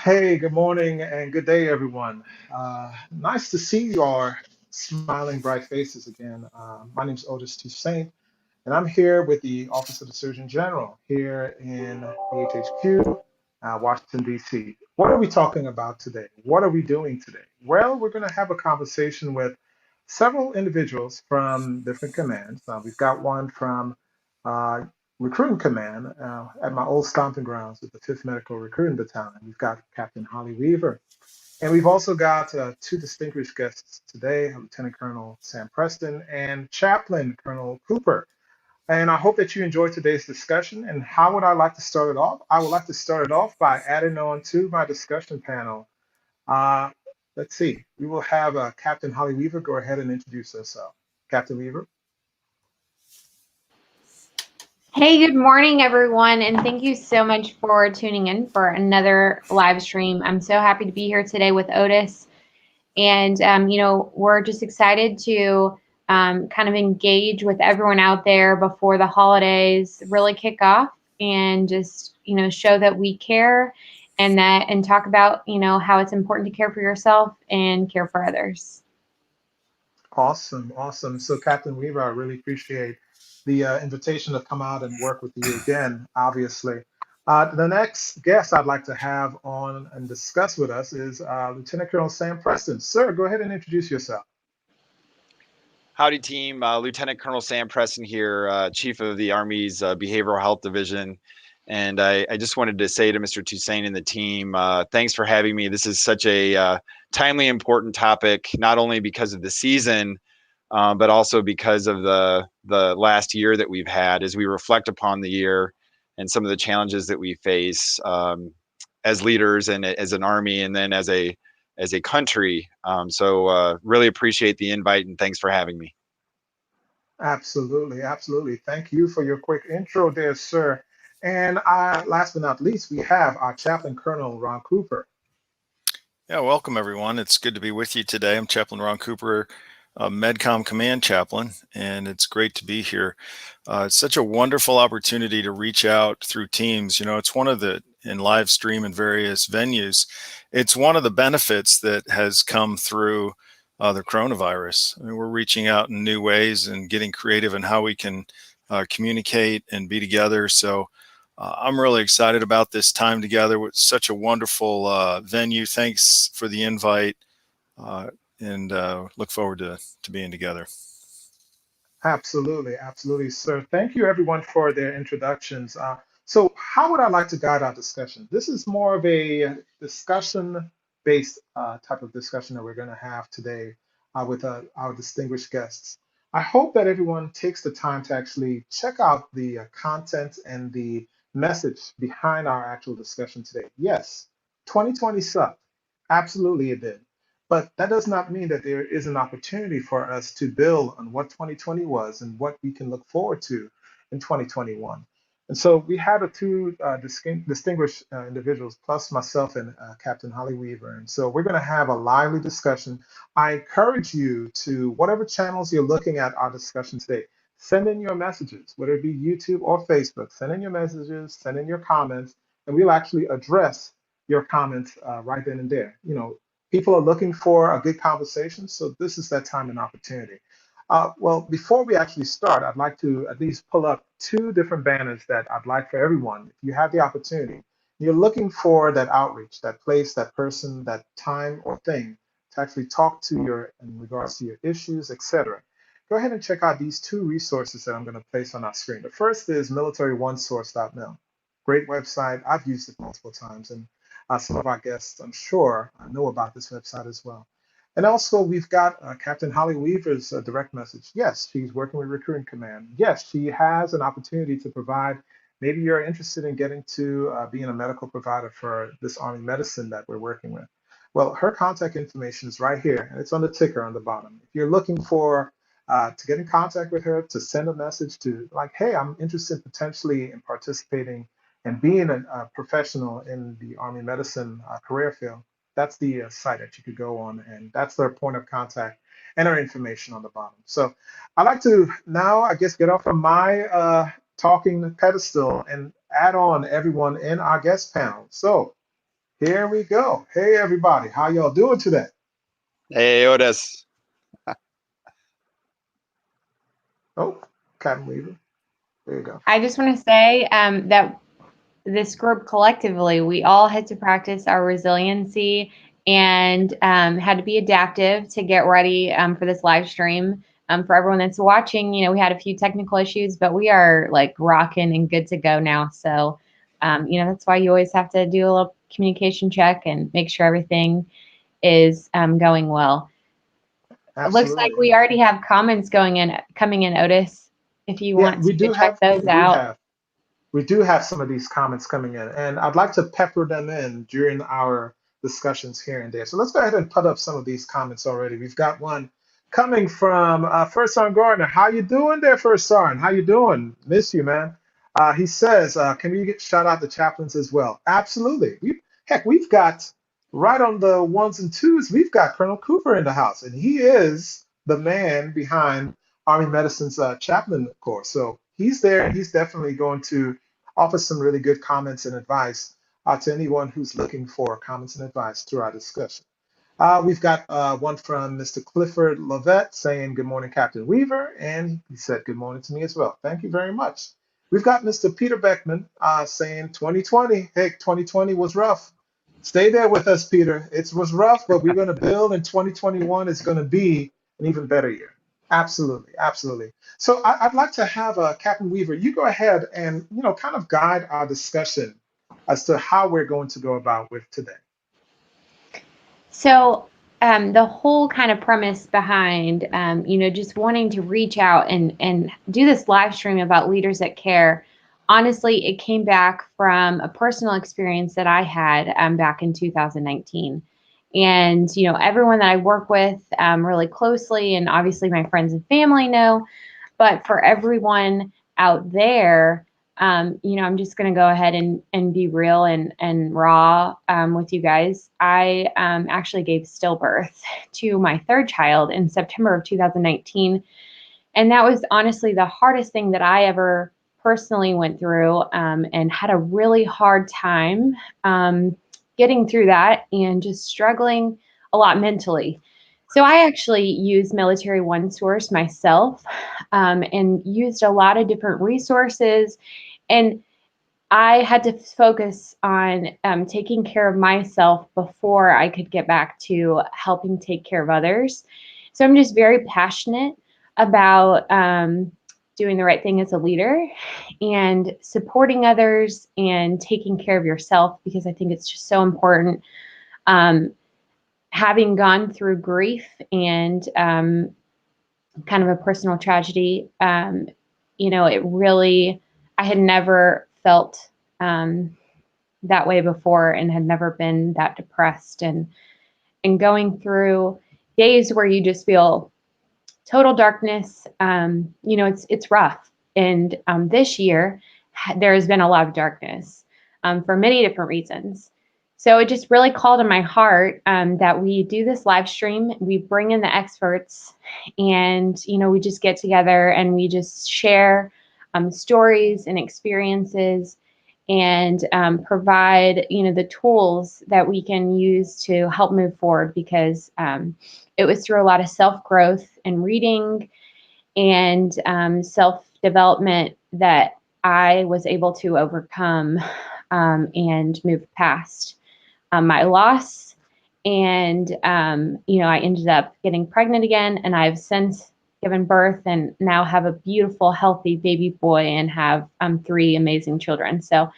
Hey, good morning and good day, everyone. Nice to see your smiling, bright faces again. My name is Otis Toussaint, and I'm here with the Office of the Surgeon General here in AHHQ, Washington, D.C. What are we talking about today? What are we doing today? Well, we're going to have a conversation with several individuals from different commands. We've got one from uh, Recruiting Command at my old stomping grounds with the 5th Medical Recruiting Battalion. We've got Captain Holly Weaver. And we've also got two distinguished guests today, Lieutenant Colonel Sam Preston and Chaplain Colonel Cooper. And I hope that you enjoyed today's discussion. And how would I like to start it off? I would like to start it off by adding on to my discussion panel. Uh, let's see, we will have Captain Holly Weaver go ahead and introduce herself. Captain Weaver. Hey, good morning, everyone, and thank you so much for tuning in for another live stream. I'm so happy to be here today with Otis, and we're just excited to kind of engage with everyone out there before the holidays really kick off, and just show that we care, and talk about how it's important to care for yourself and care for others. Awesome, awesome. So, Captain Weaver, I really appreciate the invitation to come out and work with you again, obviously. The next guest I'd like to have on and discuss with us is Lieutenant Colonel Sam Preston. Sir, go ahead and introduce yourself. Howdy, team. Lieutenant Colonel Sam Preston here, Chief of the Army's Behavioral Health Division. And I just wanted to say to Mr. Toussaint and the team, thanks for having me. This is such a timely, important topic, not only because of the season, but also because of the last year that we've had as we reflect upon the year and some of the challenges that we face as leaders and as an Army, and then as a country. So really appreciate the invite, and thanks for having me. Absolutely, absolutely. Thank you for your quick intro there, sir. And last but not least, we have our Chaplain Colonel Ron Cooper. Yeah, welcome everyone. It's good to be with you today. I'm Chaplain Ron Cooper, Medcom Command Chaplain, and it's great to be here. It's such a wonderful opportunity to reach out through Teams. It's one of in live stream in various venues. It's one of the benefits that has come through the coronavirus. I mean, we're reaching out in new ways and getting creative in how we can communicate and be together. So I'm really excited about this time together with such a wonderful venue. Thanks for the invite, and look forward to being together. Absolutely, absolutely, sir. Thank you, everyone, for their introductions. So, how would I like to guide our discussion? This is more of a discussion-based type of discussion that we're going to have today with our distinguished guests. I hope that everyone takes the time to actually check out the content and the message behind our actual discussion today. Yes, 2020 sucked. Absolutely, it did. But that does not mean that there is an opportunity for us to build on what 2020 was and what we can look forward to in 2021. And so we have the two distinguished individuals, plus myself and Captain Holly Weaver. And so we're going to have a lively discussion. I encourage you to, whatever channels you're looking at our discussion today, send in your messages, whether it be YouTube or Facebook. Send in your messages, send in your comments, and we'll actually address your comments right then and there. People are looking for a good conversation, so this is that time and opportunity. Well, before we actually start, I'd like to at least pull up two different banners that I'd like for everyone, if you have the opportunity, you're looking for that outreach, that place, that person, that time or thing to actually talk to in regards to your issues, etc. Go ahead and check out these two resources that I'm going to place on our screen. The first is militaryOneSource.mil. Great website. I've used it multiple times, and some of our guests, I'm sure, know about this website as well. And also, we've got Captain Holly Weaver's direct message. Yes, she's working with Recruiting Command. Yes, she has an opportunity to provide. Maybe you're interested in getting to being a medical provider for this Army medicine that we're working with. Well, her contact information is right here, and it's on the ticker on the bottom. If you're looking for to get in contact with her, to send a message to like, hey, I'm interested potentially in participating and being a professional in the Army medicine career field, that's the site that you could go on, and that's their point of contact and our information on the bottom. So I'd like to now, I guess, get off of my talking pedestal and add on everyone in our guest panel. So Here we go. Hey, everybody. How y'all doing today? Hey, Otis. Oh, Captain Weaver. There you go. I just want to say that this group collectively, we all had to practice our resiliency and had to be adaptive to get ready for this live stream. For everyone that's watching, we had a few technical issues, but we are like rocking and good to go now. So, that's why you always have to do a little communication check and make sure everything is going well. It looks like Absolutely. we already have comments coming in, Otis, if you Yeah, want to check those out. we do have some of these comments coming in, and I'd like to pepper them in during our discussions here and there. So let's go ahead and put up some of these comments already. We've got one coming from First Son Gardner. How you doing there, First Son? How you doing? Miss you, man. He says, can we shout out the chaplains as well? Absolutely. We've got right on the ones and twos, we've got Colonel Cooper in the house, and he is the man behind Army Medicine's chaplain course. So he's there, and he's definitely going to offer some really good comments and advice to anyone who's looking for comments and advice through our discussion. We've got one from Mr. Clifford Lovett saying, good morning, Captain Weaver. And he said, good morning to me as well. Thank you very much. We've got Mr. Peter Beckman saying 2020. Hey, 2020 was rough. Stay there with us, Peter. It was rough, but we're going to build, and 2021 is going to be an even better year. Absolutely, absolutely. So I'd like to have Captain Weaver, you go ahead and kind of guide our discussion as to how we're going to go about with today. So the whole kind of premise behind, just wanting to reach out and do this live stream about leaders that care, honestly, it came back from a personal experience that I had back in 2019. And, everyone that I work with really closely, and obviously my friends and family know, but for everyone out there, I'm just going to go ahead and be real and raw with you guys. I actually gave stillbirth to my third child in September of 2019. And that was honestly the hardest thing that I ever personally went through, and had a really hard time getting through that and just struggling a lot mentally. So I actually used Military One Source myself, and used a lot of different resources. And I had to focus on taking care of myself before I could get back to helping take care of others. So I'm just very passionate about doing the right thing as a leader and supporting others and taking care of yourself, because I think it's just so important. Having gone through grief and kind of a personal tragedy, it really, I had never felt that way before and had never been that depressed, and going through days where you just feel total darkness. It's rough. And this year there has been a lot of darkness for many different reasons. So it just really called in my heart that we do this live stream. We bring in the experts, and we just get together and we just share stories and experiences, and provide the tools that we can use to help move forward, because it was through a lot of self-growth and reading and self-development that I was able to overcome and move past my loss. And I ended up getting pregnant again, and I've since given birth and now have a beautiful, healthy baby boy and have 3 amazing children. So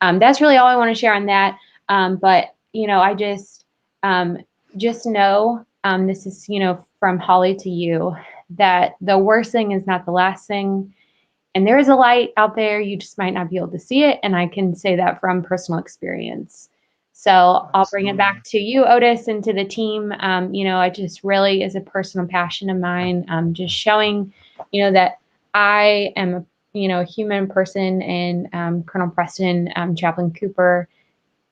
that's really all I want to share on that. But I just know this is from Holly to you, that the worst thing is not the last thing. And there is a light out there. You just might not be able to see it. And I can say that from personal experience. So I'll bring it back to you, Otis, and to the team. I just really is a personal passion of mine. Just showing, that I am a human person, and Colonel Preston, Chaplain Cooper,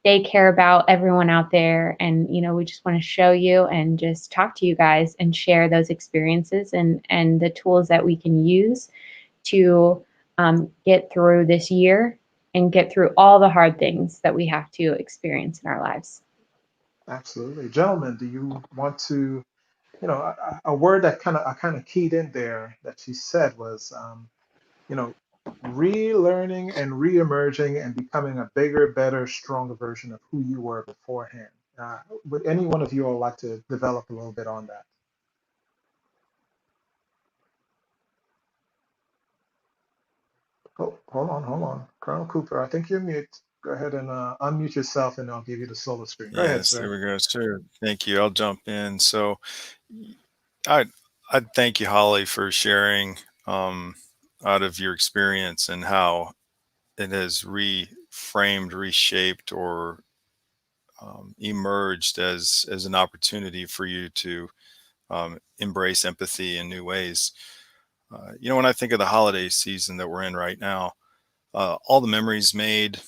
they care about everyone out there. And, we just want to show you and just talk to you guys and share those experiences and the tools that we can use to get through this year and get through all the hard things that we have to experience in our lives. Absolutely. Gentlemen, do you want to, a word that I kind of keyed in there that she said was, you know, relearning and reemerging and becoming a bigger, better, stronger version of who you were beforehand. Would any one of you all like to develop a little bit on that? Oh, hold on. Colonel Cooper, I think you're mute. Go ahead and unmute yourself and I'll give you the solo screen. Go ahead, Yes, there sir. we go, sir. Thank you. I'll jump in. So I I thank you, Holly, for sharing out of your experience and how it has reframed, reshaped, or emerged as an opportunity for you to embrace empathy in new ways. When I think of the holiday season that we're in right now, all the memories made,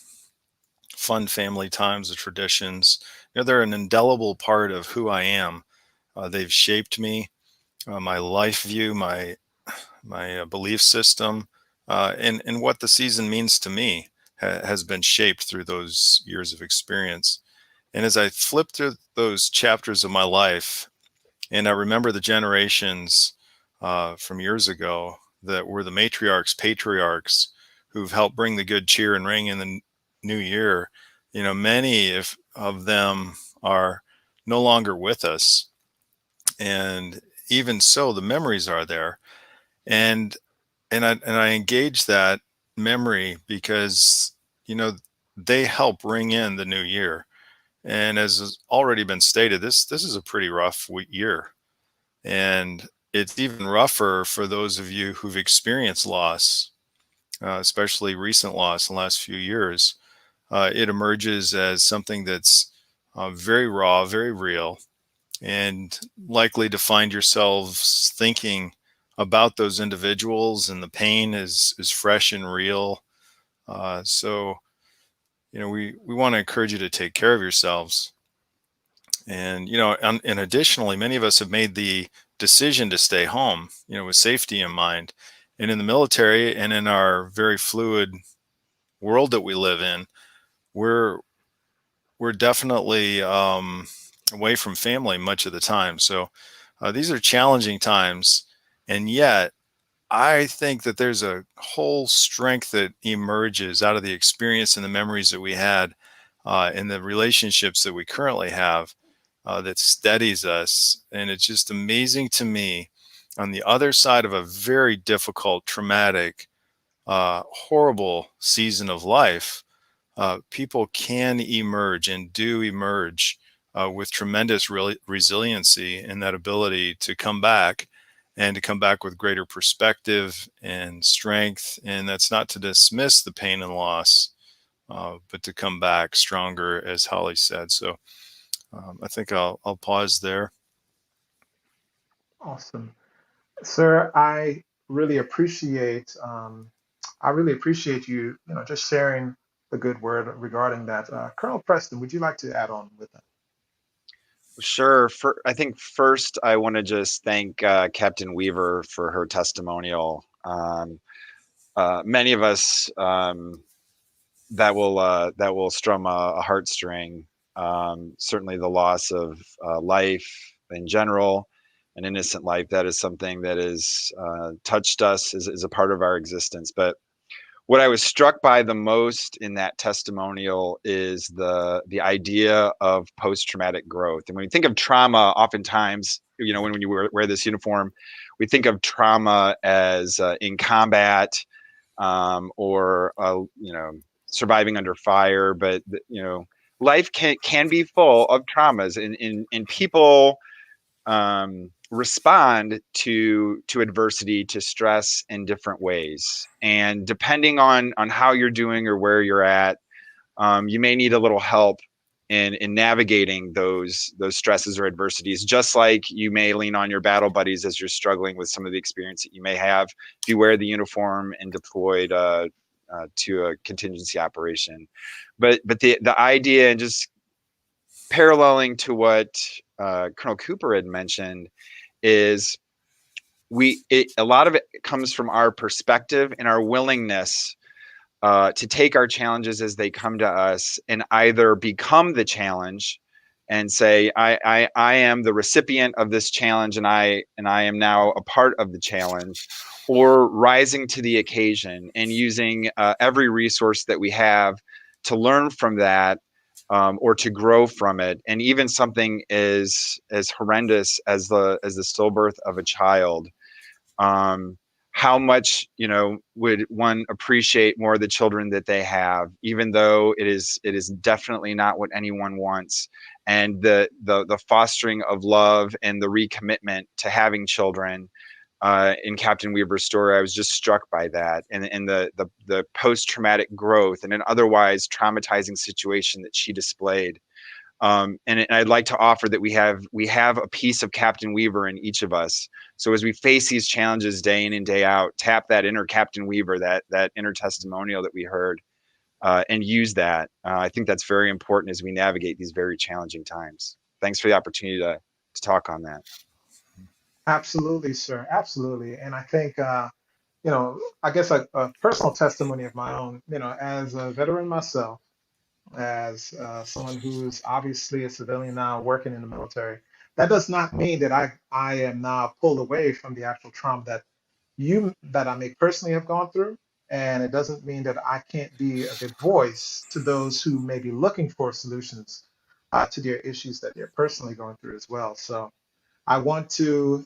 fun family times, the traditions, they're an indelible part of who I am. They've shaped me, my life view, my belief system, and what the season means to me has been shaped through those years of experience. And as I flip through those chapters of my life, and I remember the generations from years ago that were the matriarchs, patriarchs, who've helped bring the good cheer and ring in the new year. Many of them are no longer with us. And even so, the memories are there. And I engage that memory because, they help ring in the new year. And as has already been stated, this is a pretty rough year. And it's even rougher for those of you who've experienced loss, especially recent loss in the last few years. It emerges as something that's very raw, very real, and likely to find yourselves thinking about those individuals, and the pain is fresh and real. So, we want to encourage you to take care of yourselves. And, and additionally, many of us have made the decision to stay home, with safety in mind. And in the military and in our very fluid world that we live in, we're definitely away from family much of the time. So these are challenging times. And yet, I think that there's a whole strength that emerges out of the experience and the memories that we had and the relationships that we currently have that steadies us. And it's just amazing to me, on the other side of a very difficult, traumatic, horrible season of life, people can emerge and do emerge with tremendous resiliency and that ability to come back, and to come back with greater perspective and strength. And that's not to dismiss the pain and loss, but to come back stronger, as Holly said. So I think I'll pause there. Awesome. Sir, I really appreciate you, just sharing the good word regarding that. Colonel Preston, would you like to add on with that? Sure. I think first I want to just thank Captain Weaver for her testimonial. Many of us that will strum a heartstring. Certainly, the loss of life in general, an innocent life, that is something that has touched us as a part of our existence. But what I was struck by the most in that testimonial is the idea of post-traumatic growth. And when we think of trauma, oftentimes, when you wear this uniform, we think of trauma as in combat or surviving under fire. But life can be full of traumas, and people respond to adversity, to stress in different ways. And depending on how you're doing or where you're at, you may need a little help in navigating those stresses or adversities, just like you may lean on your battle buddies as you're struggling with some of the experience that you may have if you wear the uniform and deployed to a contingency operation. But the idea, and just paralleling to what Colonel Cooper had mentioned, is a lot of it comes from our perspective and our willingness to take our challenges as they come to us and either become the challenge and say, I am the recipient of this challenge and I am now a part of the challenge, or rising to the occasion and using every resource that we have to learn from that, or to grow from it. And even something as horrendous as the stillbirth of a child, how much, would one appreciate more the children that they have, even though it is definitely not what anyone wants. And the fostering of love and the recommitment to having children, in Captain Weaver's story, I was just struck by that, and the post-traumatic growth in an otherwise traumatizing situation that she displayed. And I'd like to offer that we have a piece of Captain Weaver in each of us. So as we face these challenges day in and day out, tap that inner Captain Weaver, that inner testimonial that we heard, and use that. I think that's very important as we navigate these very challenging times. Thanks for the opportunity to talk on that. Absolutely, sir. Absolutely. And I think, I guess a personal testimony of my own, as a veteran myself, as someone who's obviously a civilian now working in the military, that does not mean that I am now pulled away from the actual trauma that I may personally have gone through. And it doesn't mean that I can't be a good voice to those who may be looking for solutions to their issues that they're personally going through as well. So I want to,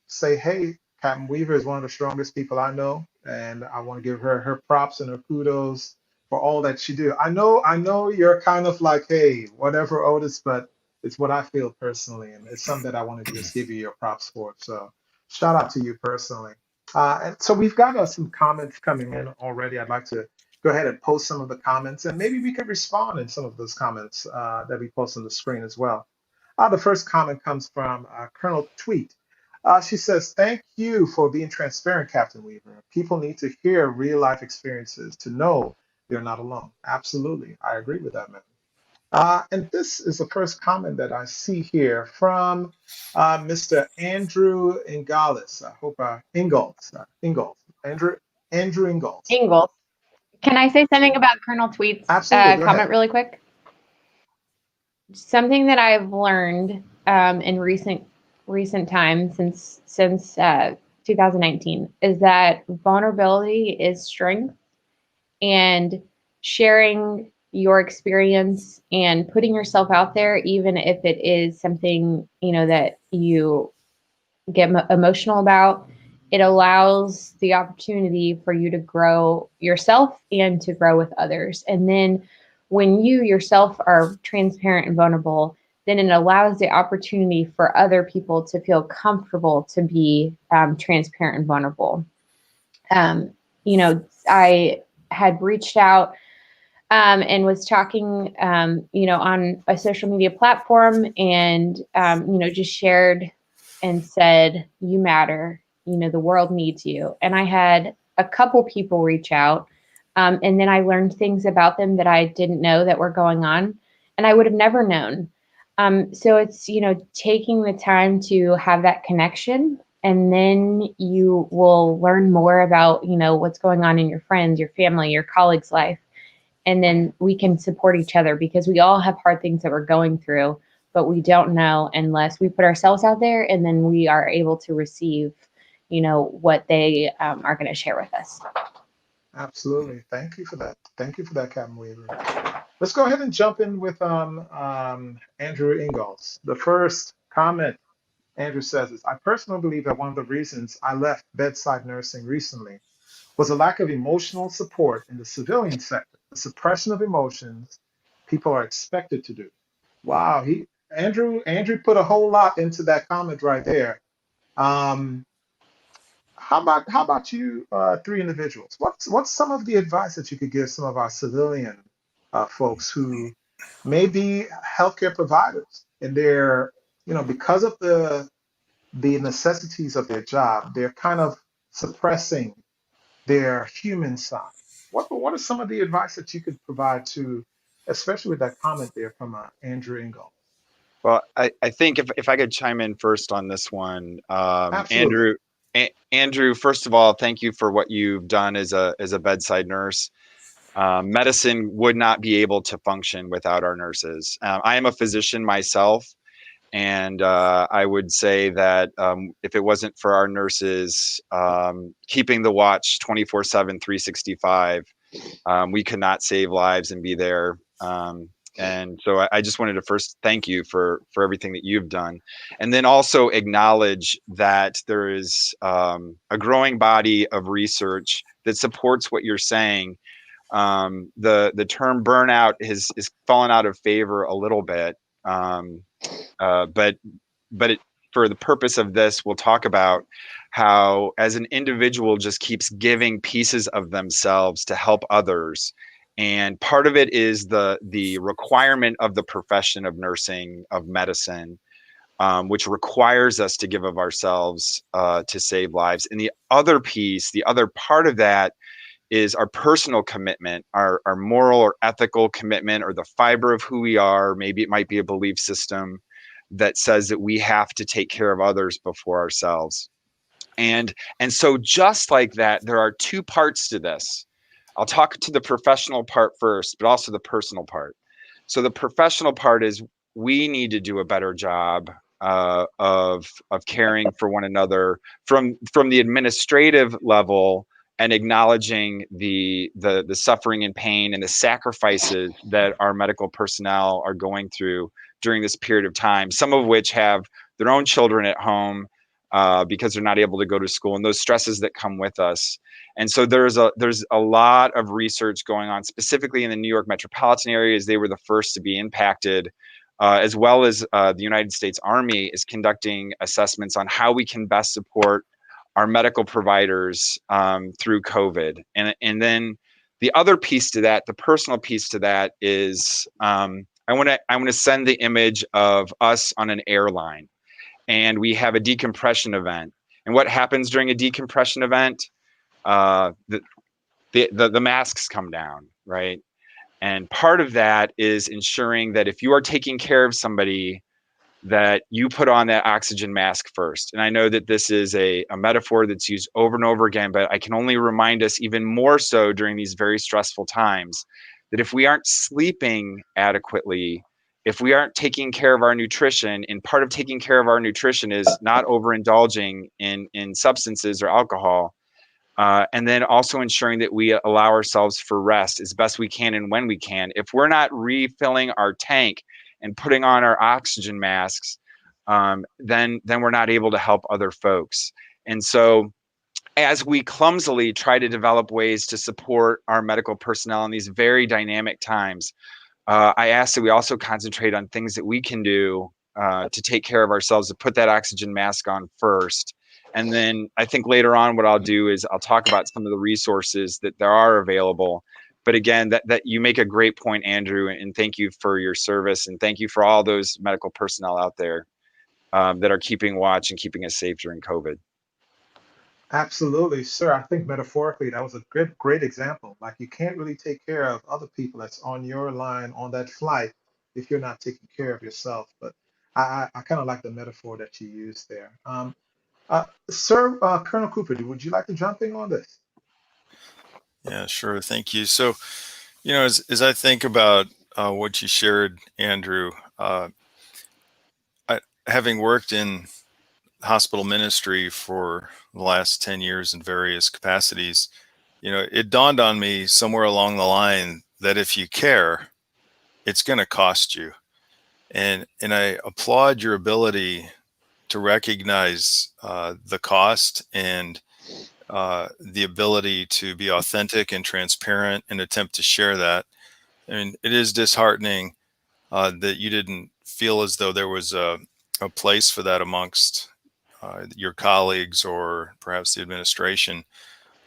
say, hey, Captain Weaver is one of the strongest people I know, and I want to give her her props and her kudos for all that she do. I know you're kind of like, hey, whatever, Otis, but it's what I feel personally, and it's something that I want to just give you your props for. So shout out to you personally. And so we've got some comments coming in already. I'd like to go ahead and post some of the comments, and maybe we could respond in some of those comments that we post on the screen as well. The first comment comes from Colonel Tweet. She says, "Thank you for being transparent, Captain Weaver. People need to hear real life experiences to know they're not alone." Absolutely. I agree with that, man. And this is the first comment that I see here from Mr. Andrew Ingalls. I hope Ingalls. Andrew Ingalls. Ingalls. Can I say something about Colonel Tweet's Absolutely. Go comment ahead. really quick? Something that I've learned in recent times since 2019 is that vulnerability is strength, and sharing your experience and putting yourself out there, even if it is something that you get emotional about, it allows the opportunity for you to grow yourself and to grow with others. And then when you yourself are transparent and vulnerable, then it allows the opportunity for other people to feel comfortable to be transparent and vulnerable. I had reached out and was talking, on a social media platform, and, just shared and said, "You matter, the world needs you." And I had a couple people reach out, and then I learned things about them that I didn't know that were going on, and I would have never known. So it's, taking the time to have that connection, and then you will learn more about, what's going on in your friends, your family, your colleagues' life. And then we can support each other, because we all have hard things that we're going through, but we don't know unless we put ourselves out there, and then we are able to receive, what they are going to share with us. Absolutely. Thank you for that. Thank you for that, Captain Weaver. Let's go ahead and jump in with Andrew Ingalls. The first comment Andrew says is, "I personally believe that one of the reasons I left bedside nursing recently was a lack of emotional support in the civilian sector, the suppression of emotions people are expected to do." Wow, Andrew put a whole lot into that comment right there. Um, how about you, three individuals? What's some of the advice that you could give some of our civilian folks who may be healthcare providers, and they're, because of the necessities of their job, they're kind of suppressing their human side. What are some of the advice that you could provide to, especially with that comment there from Andrew Ingalls? Well, I think if I could chime in first on this one, Absolutely. Andrew, first of all, thank you for what you've done as a bedside nurse. Medicine would not be able to function without our nurses. I am a physician myself, and I would say that if it wasn't for our nurses keeping the watch 24/7, 365, we could not save lives and be there. And so I just wanted to first thank you for everything that you've done, and then also acknowledge that there is a growing body of research that supports what you're saying. The term burnout is fallen out of favor a little bit, but for the purpose of this, we'll talk about how as an individual just keeps giving pieces of themselves to help others. And part of it is the requirement of the profession of nursing, of medicine, which requires us to give of ourselves to save lives. And the other piece, the other part of that is our personal commitment, our moral or ethical commitment, or the fiber of who we are. Maybe it might be a belief system that says that we have to take care of others before ourselves. And so just like that, there are two parts to this. I'll talk to the professional part first, but also the personal part. So the professional part is we need to do a better job of caring for one another from the administrative level, and acknowledging the suffering and pain and the sacrifices that our medical personnel are going through during this period of time, some of which have their own children at home because they're not able to go to school, and those stresses that come with us. And so there's a lot of research going on, specifically in the New York metropolitan area, as they were the first to be impacted, as well as the United States Army is conducting assessments on how we can best support our medical providers through COVID. And then the other piece to that, the personal piece to that, is I want to send the image of us on an airline, and we have a decompression event. And what happens during a decompression event? The masks come down, right? And part of that is ensuring that if you are taking care of somebody, that you put on that oxygen mask first. And I know that this is a metaphor that's used over and over again, but I can only remind us even more so during these very stressful times, that if we aren't sleeping adequately, if we aren't taking care of our nutrition, and part of taking care of our nutrition is not overindulging in substances or alcohol, and then also ensuring that we allow ourselves for rest as best we can and when we can. If we're not refilling our tank and putting on our oxygen masks, then we're not able to help other folks. And so as we clumsily try to develop ways to support our medical personnel in these very dynamic times, I ask that we also concentrate on things that we can do to take care of ourselves, to put that oxygen mask on first. And then I think later on what I'll do is I'll talk about some of the resources that there are available. But again, that you make a great point, Andrew, and thank you for your service, and thank you for all those medical personnel out there that are keeping watch and keeping us safe during COVID. Absolutely, sir. I think metaphorically that was a great example. Like you can't really take care of other people that's on your line on that flight if you're not taking care of yourself. But I kind of like the metaphor that you used there. Sir, Colonel Cooper, would you like to jump in on this? Yeah, sure. Thank you. So, as I think about what you shared, Andrew, having worked in hospital ministry for the last 10 years in various capacities, it dawned on me somewhere along the line that if you care, it's going to cost you. And I applaud your ability to recognize the cost and the ability to be authentic and transparent and attempt to share that. I mean, it is disheartening that you didn't feel as though there was a place for that amongst your colleagues or perhaps the administration.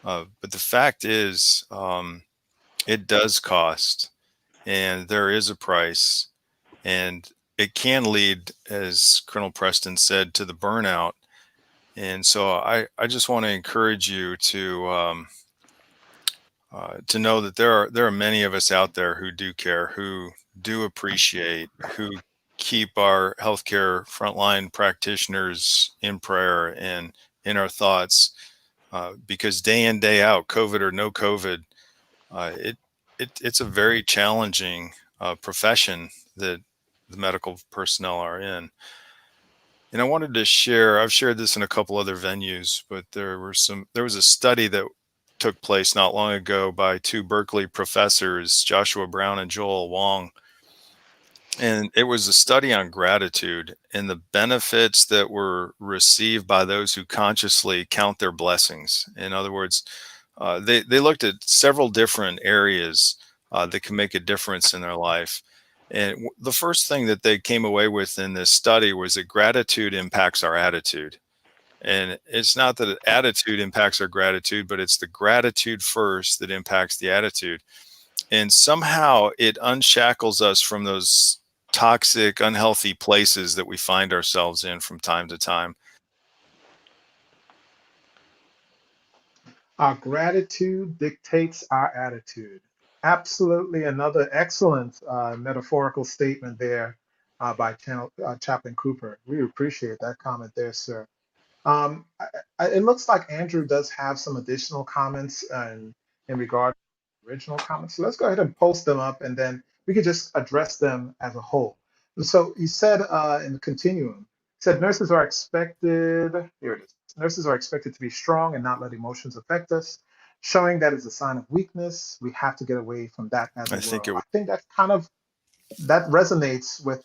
But the fact is, it does cost, and there is a price, and it can lead, as Colonel Preston said, to the burnout. And so I just want to encourage you to know that there are many of us out there who do care, who do appreciate, who keep our healthcare frontline practitioners in prayer and in our thoughts, because day in, day out, COVID or no COVID, it it's a very challenging profession that the medical personnel are in. And I wanted to share, I've shared this in a couple other venues, but there was a study that took place not long ago by two Berkeley professors, Joshua Brown and Joel Wong. And it was a study on gratitude and the benefits that were received by those who consciously count their blessings. In other words, they looked at several different areas that can make a difference in their life. And the first thing that they came away with in this study was that gratitude impacts our attitude. And it's not that attitude impacts our gratitude, but it's the gratitude first that impacts the attitude. And somehow it unshackles us from those toxic, unhealthy places that we find ourselves in from time to time. Our gratitude dictates our attitude. Absolutely, another excellent metaphorical statement there by Chaplain Cooper. We appreciate that comment there, sir. It looks like Andrew does have some additional comments in regard to the original comments. So let's go ahead and post them up, and then we could just address them as a whole. So he said in the continuum, he said nurses are expected, here it is, nurses are expected to be strong and not let emotions affect us, showing that is a sign of weakness. We have to get away from that as a world. I think that's kind of that resonates with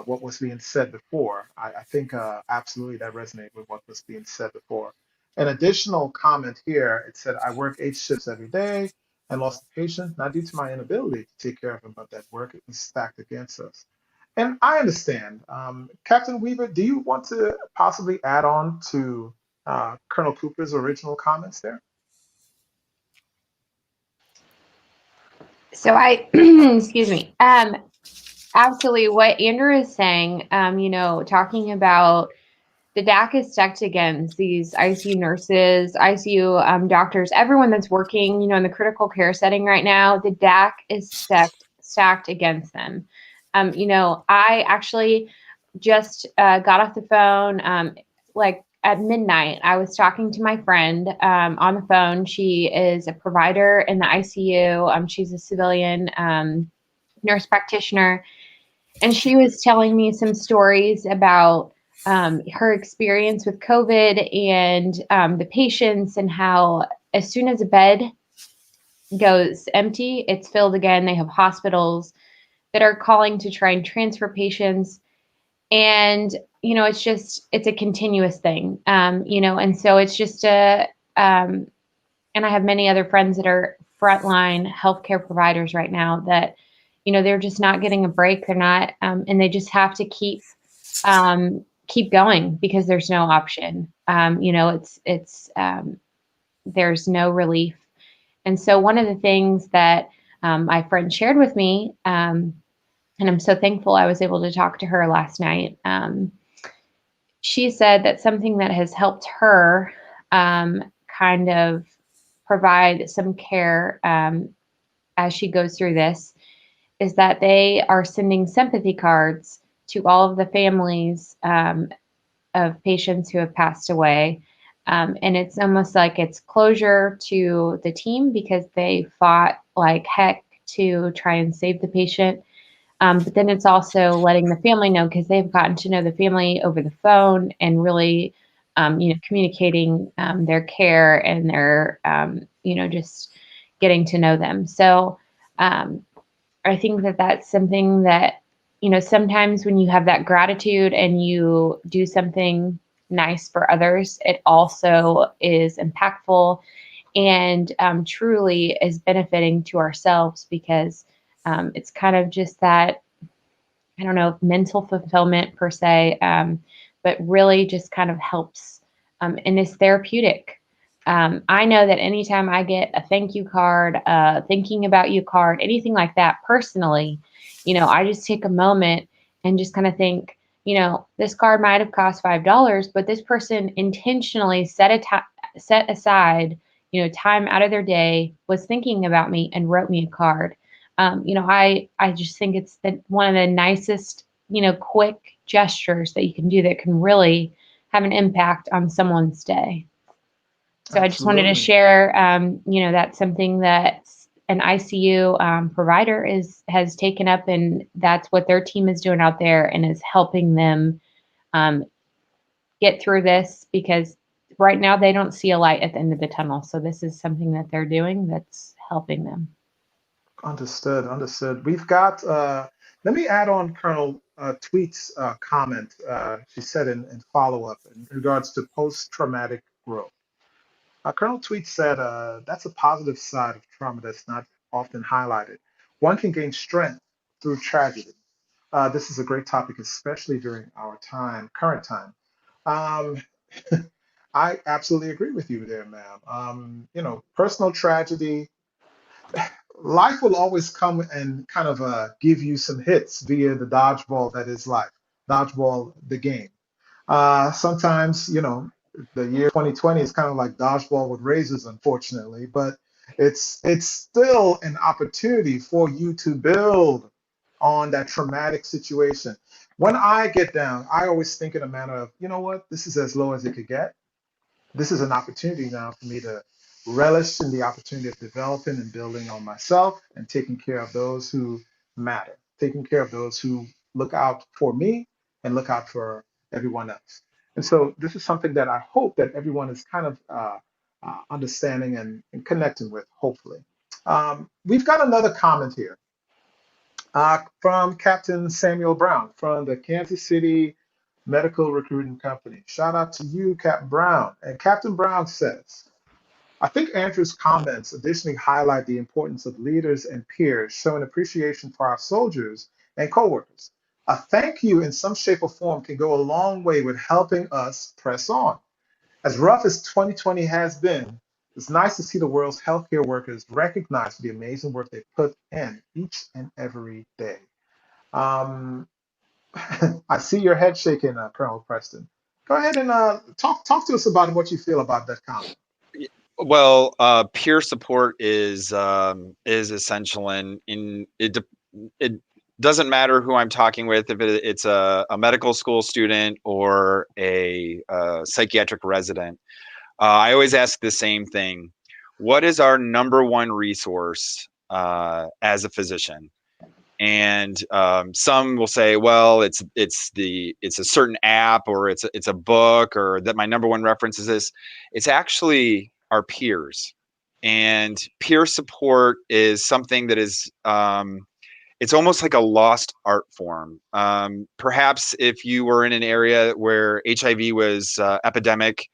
what was being said before. I think absolutely that resonates with what was being said before. An additional comment here, it said, I work 8 shifts every day and lost a patient, not due to my inability to take care of him, but that work is stacked against us. And I understand. Captain Weaver, do you want to possibly add on to Colonel Cooper's original comments there? So excuse me. Absolutely. What Andrew is saying, talking about the DAC is stacked against these ICU nurses, ICU doctors, everyone that's working, in the critical care setting right now, the DAC is stacked against them. I actually just got off the phone, like at midnight. I was talking to my friend on the phone. She is a provider in the ICU. She's a civilian nurse practitioner. And she was telling me some stories about her experience with COVID and the patients, and how as soon as a bed goes empty, it's filled again. They have hospitals that are calling to try and transfer patients. And, it's a continuous thing, and so it's just and I have many other friends that are frontline healthcare providers right now that, they're just not getting a break. They're not, and they just have to keep going because there's no option. There's no relief. And so one of the things that my friend shared with me, and I'm so thankful I was able to talk to her last night. She said that something that has helped her kind of provide some care as she goes through this is that they are sending sympathy cards to all of the families of patients who have passed away. And it's almost like it's closure to the team because they fought like heck to try and save the patient. But then it's also letting the family know, because they've gotten to know the family over the phone and really, communicating their care and their, just getting to know them. So I think that that's something that, sometimes when you have that gratitude and you do something nice for others, it also is impactful and truly is benefiting to ourselves, because it's kind of just that, I don't know, mental fulfillment per se, but really just kind of helps and is therapeutic. I know that anytime I get a thank you card, thinking about you card, anything like that personally, I just take a moment and just kind of think, this card might have cost $5, but this person intentionally set aside, time out of their day, was thinking about me and wrote me a card. I just think it's one of the nicest, quick gestures that you can do that can really have an impact on someone's day. So I just wanted to share, that's something that an ICU provider has taken up, and that's what their team is doing out there, and is helping them get through this, because right now they don't see a light at the end of the tunnel. So this is something that they're doing that's helping them. Understood, understood. We've got, let me add on Colonel Tweet's comment. She said in follow-up in regards to post-traumatic growth. Colonel Tweet said that's a positive side of trauma that's not often highlighted. One can gain strength through tragedy. This is a great topic, especially during our time, current time. Um, I absolutely agree with you there, ma'am. Personal tragedy, life will always come and kind of give you some hits via the dodgeball that is life, dodgeball, the game. Sometimes, the year 2020 is kind of like dodgeball with razors, unfortunately, but it's still an opportunity for you to build on that traumatic situation. When I get down, I always think in a manner of, you know what, this is as low as it could get. This is an opportunity now for me to relish in the opportunity of developing and building on myself and taking care of those who matter, taking care of those who look out for me and look out for everyone else. And so this is something that I hope that everyone is kind of understanding and connecting with, hopefully. We've got another comment here from Captain Samuel Brown from the Kansas City Medical Recruiting Company. Shout out to you, Captain Brown. And Captain Brown says, I think Andrew's comments additionally highlight the importance of leaders and peers showing appreciation for our soldiers and coworkers. A thank you in some shape or form can go a long way with helping us press on. As rough as 2020 has been, it's nice to see the world's healthcare workers recognized for the amazing work they put in each and every day. Um, I see your head shaking, Colonel Preston. Go ahead and talk to us about what you feel about that comment. Well, peer support is essential, and it doesn't matter who I'm talking with, if it's a medical school student or a psychiatric resident. I always ask the same thing: what is our number one resource as a physician? And some will say, well, it's a certain app, or it's a book, or that my number one reference is this. It's actually our peers, and peer support is something that is it's almost like a lost art form. Perhaps if you were in an area where HIV was epidemic,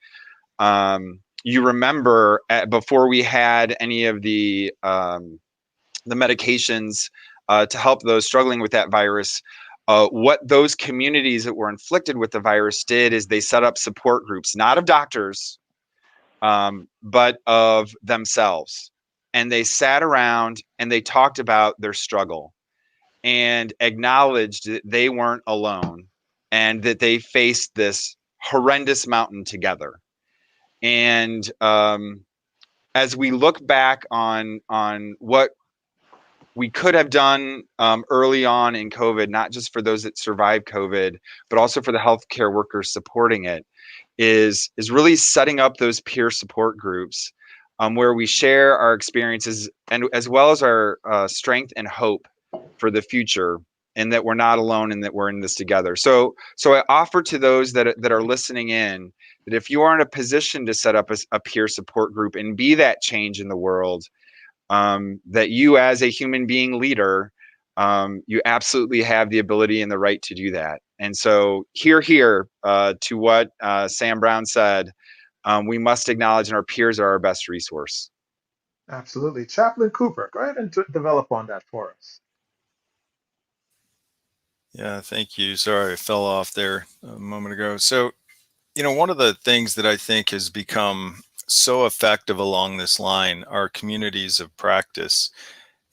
you remember before we had any of the medications to help those struggling with that virus, what those communities that were inflicted with the virus did is they set up support groups, not of doctors, but of themselves. And they sat around and they talked about their struggle and acknowledged that they weren't alone and that they faced this horrendous mountain together. And as we look back on what we could have done early on in COVID, not just for those that survived COVID, but also for the healthcare workers supporting it, is really setting up those peer support groups where we share our experiences, and as well as our strength and hope for the future, and that we're not alone and that we're in this together. So I offer to those that are listening in that if you are in a position to set up a peer support group and be that change in the world, that you as a human being leader, you absolutely have the ability and the right to do that. And so here to what Sam Brown said, we must acknowledge, and our peers are our best resource. Absolutely. Chaplain Cooper, go ahead and develop on that for us. Yeah, thank you. Sorry, I fell off there a moment ago. So, one of the things that I think has become so effective along this line are communities of practice.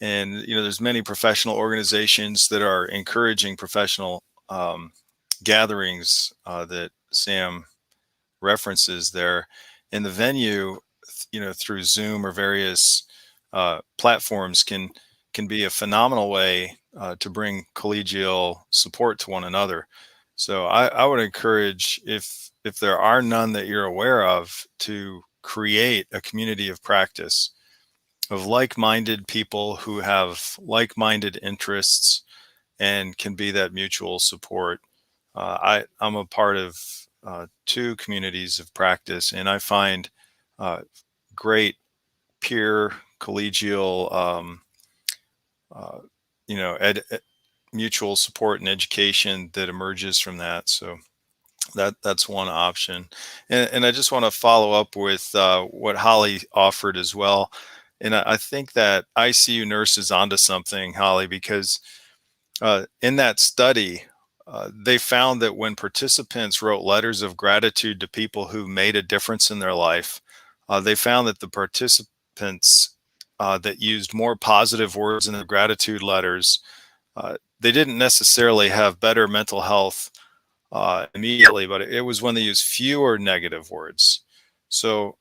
And, there's many professional organizations that are encouraging professional gatherings that Sam references there. And the venue, through Zoom or various platforms can be a phenomenal way to bring collegial support to one another. So I would encourage, if there are none that you're aware of, to create a community of practice. like-minded people who have like-minded interests and can be that mutual support. I'm a part of 2 communities of practice, and I find great peer collegial, mutual support and education that emerges from that. So that's one option. And I just want to follow up with what Holly offered as well. And I think that ICU nurse is onto something, Holly, because in that study, they found that when participants wrote letters of gratitude to people who made a difference in their life, they found that the participants that used more positive words in their gratitude letters, they didn't necessarily have better mental health immediately, but it was when they used fewer negative words. So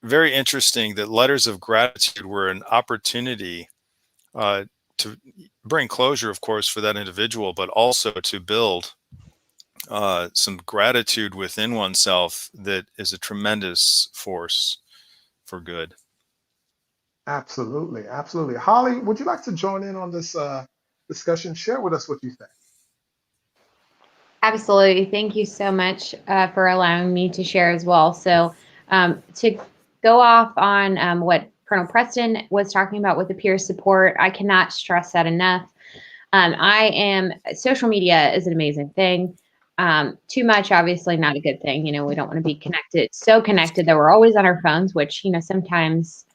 very interesting that letters of gratitude were an opportunity to bring closure, of course, for that individual, but also to build some gratitude within oneself that is a tremendous force for good. Absolutely, absolutely. Holly, would you like to join in on this discussion? Share with us what you think. Absolutely. Thank you so much for allowing me to share as well. So to go off on what Colonel Preston was talking about with the peer support, I cannot stress that enough. Social media is an amazing thing. Too much, obviously not a good thing. We don't want to be connected, so connected that we're always on our phones, which, sometimes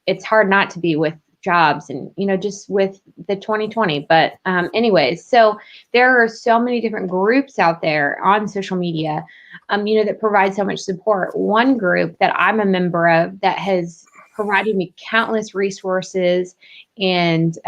it's hard not to be with jobs and, just with the 2020. But anyways, so there are so many different groups out there on social media, that provide so much support. One group that I'm a member of that has provided me countless resources and,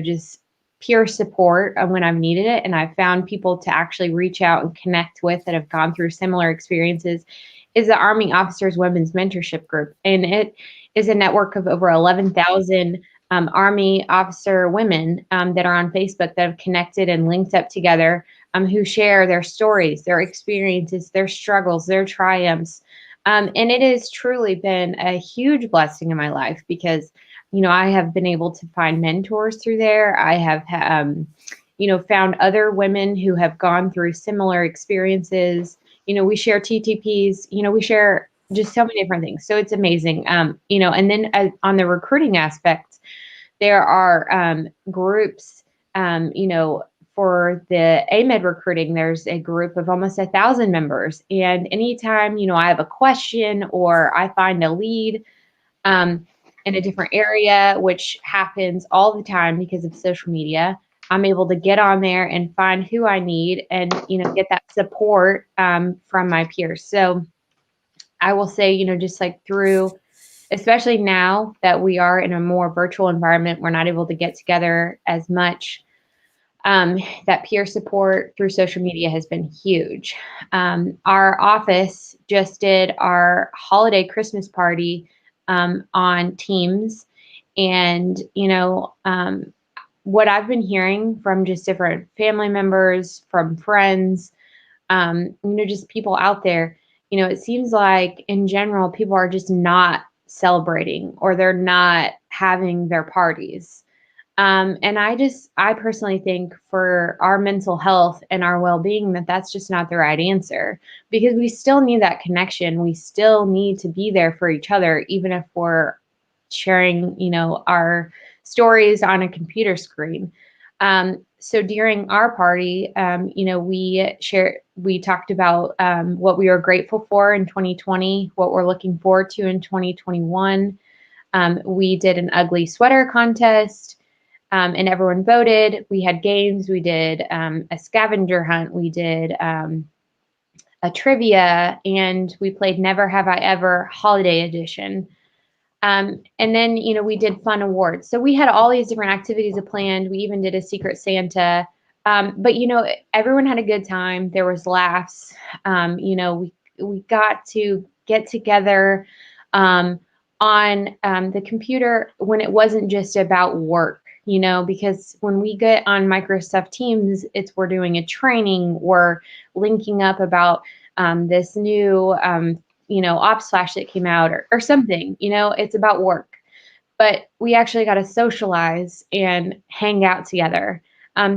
just peer support when I've needed it. And I've found people to actually reach out and connect with that have gone through similar experiences is the Army Officers Women's Mentorship Group. And it is a network of over 11,000 Army officer women that are on Facebook that have connected and linked up together, who share their stories, their experiences, their struggles, their triumphs. And it has truly been a huge blessing in my life because I have been able to find mentors through there. I have, found other women who have gone through similar experiences. We share TTPs, we share just so many different things. So it's amazing. And then on the recruiting aspect, there are groups, for the AMED recruiting, there's a group of almost 1,000 members. And anytime, I have a question or I find a lead, in a different area, which happens all the time because of social media, I'm able to get on there and find who I need and, get that support from my peers. So I will say, just like through, especially now that we are in a more virtual environment, we're not able to get together as much. That peer support through social media has been huge. Our office just did our holiday Christmas party on Teams. And, what I've been hearing from just different family members, from friends, just people out there, it seems like in general, people are just not celebrating or they're not having their parties. And I personally think for our mental health and our well-being, that's just not the right answer because we still need that connection. We still need to be there for each other, even if we're sharing, our stories on a computer screen. So during our party, we talked about what we were grateful for in 2020, what we're looking forward to in 2021. We did an ugly sweater contest. And everyone voted. We had games. We did a scavenger hunt. We did a trivia, and we played Never Have I Ever Holiday Edition. And then, we did fun awards. So we had all these different activities planned. We even did a Secret Santa. But, everyone had a good time. There was laughs. We got to get together on the computer when it wasn't just about work. Because when we get on Microsoft Teams, we're doing a training, we're linking up about this new, ops flash that came out or something, it's about work. but we actually got to socialize and hang out together.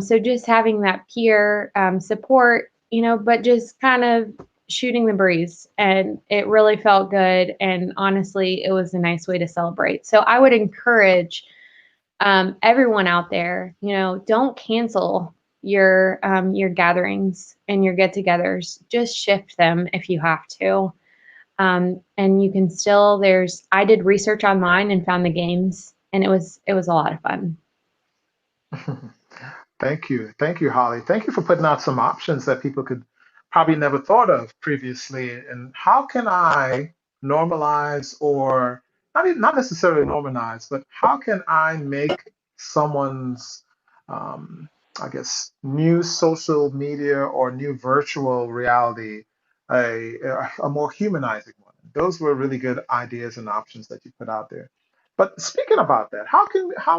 So just having that peer support, but just kind of shooting the breeze, and it really felt good. And honestly, it was a nice way to celebrate. So I would encourage everyone out there, don't cancel your gatherings and your get-togethers. Just shift them if you have to. And you can still, I did research online and found the games, and it was a lot of fun. Thank you. Thank you, Holly. Thank you for putting out some options that people could probably never thought of previously. And how can I normalize, or not necessarily normalize, but how can I make someone's, um, I guess, new social media or new virtual reality a more humanizing one? Those were really good ideas and options that you put out there. But speaking about that,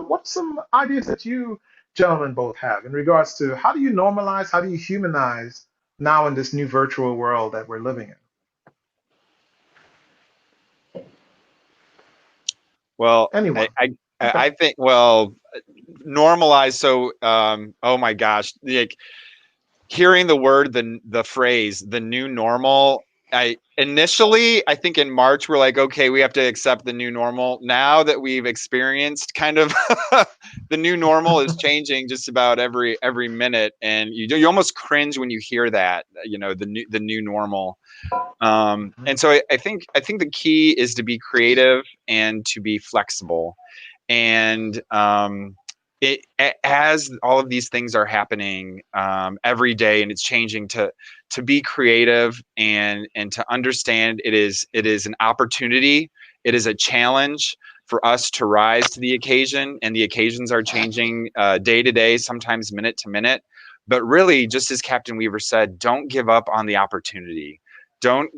what's some ideas that you gentlemen both have in regards to how do you normalize, how do you humanize now in this new virtual world that we're living in? Well, Anyone? I Okay. I think, well, normalize. So, oh my gosh, like hearing the phrase the new normal. I think in March we're like, okay, we have to accept the new normal. Now that we've experienced kind of the new normal is changing just about every minute, and you almost cringe when you hear that, the new normal. And so I think the key is to be creative and to be flexible. And as all of these things are happening every day, and it's changing, to be creative and to understand it is an opportunity, it is a challenge for us to rise to the occasion, and the occasions are changing day to day, sometimes minute to minute. But really, just as Captain Weaver said, don't give up on the opportunity. Don't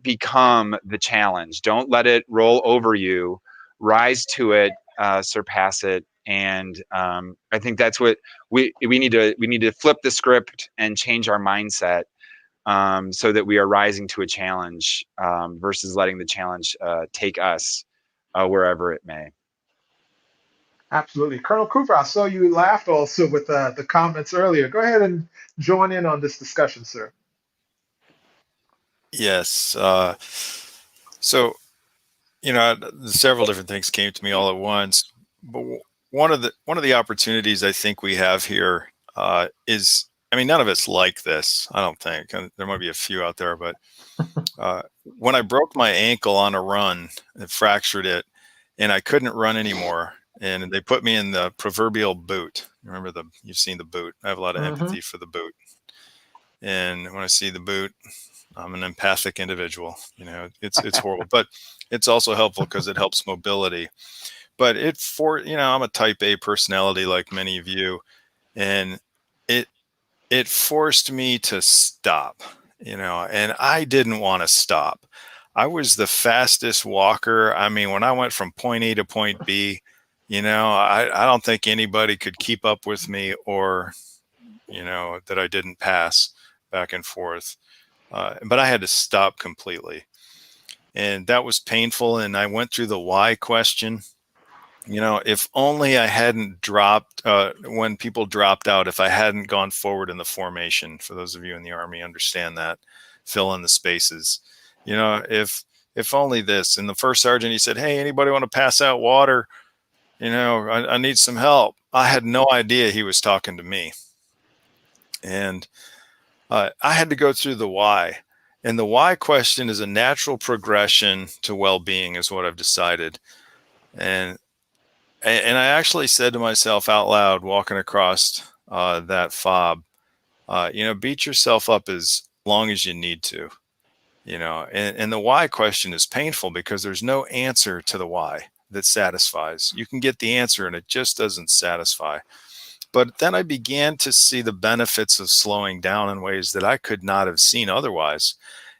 become the challenge. Don't let it roll over you. Rise to it, surpass it. And I think that's what we need to flip the script and change our mindset, so that we are rising to a challenge, versus letting the challenge take us wherever it may. Absolutely. Colonel Cooper, I saw you laughed also with the comments earlier. Go ahead and join in on this discussion, sir. Yes. So, several different things came to me all at once. But one of the opportunities I think we have here is, I mean, none of us like this, I don't think. And there might be a few out there, but when I broke my ankle on a run, it fractured it, and I couldn't run anymore. And they put me in the proverbial boot. You've seen the boot. I have a lot of empathy for the boot. And when I see the boot, I'm an empathic individual. It's horrible, but it's also helpful because it helps mobility. But I'm a type A personality like many of you, and it forced me to stop, and I didn't want to stop. I was the fastest walker. I mean, when I went from point A to point B, I don't think anybody could keep up with me, or, that I didn't pass back and forth. But I had to stop completely. And that was painful. And I went through the why question. If only I hadn't dropped, when people dropped out, if I hadn't gone forward in the formation. For those of you in the Army, understand that. Fill in the spaces. If only this. And the first sergeant, he said, "Hey, anybody want to pass out water? I need some help." I had no idea he was talking to me. And I had to go through the why. And the why question is a natural progression to well-being, is what I've decided. And I actually said to myself out loud, walking across that fob, beat yourself up as long as you need to, and the why question is painful because there's no answer to the why that satisfies. You can get the answer and it just doesn't satisfy. But then I began to see the benefits of slowing down in ways that I could not have seen otherwise.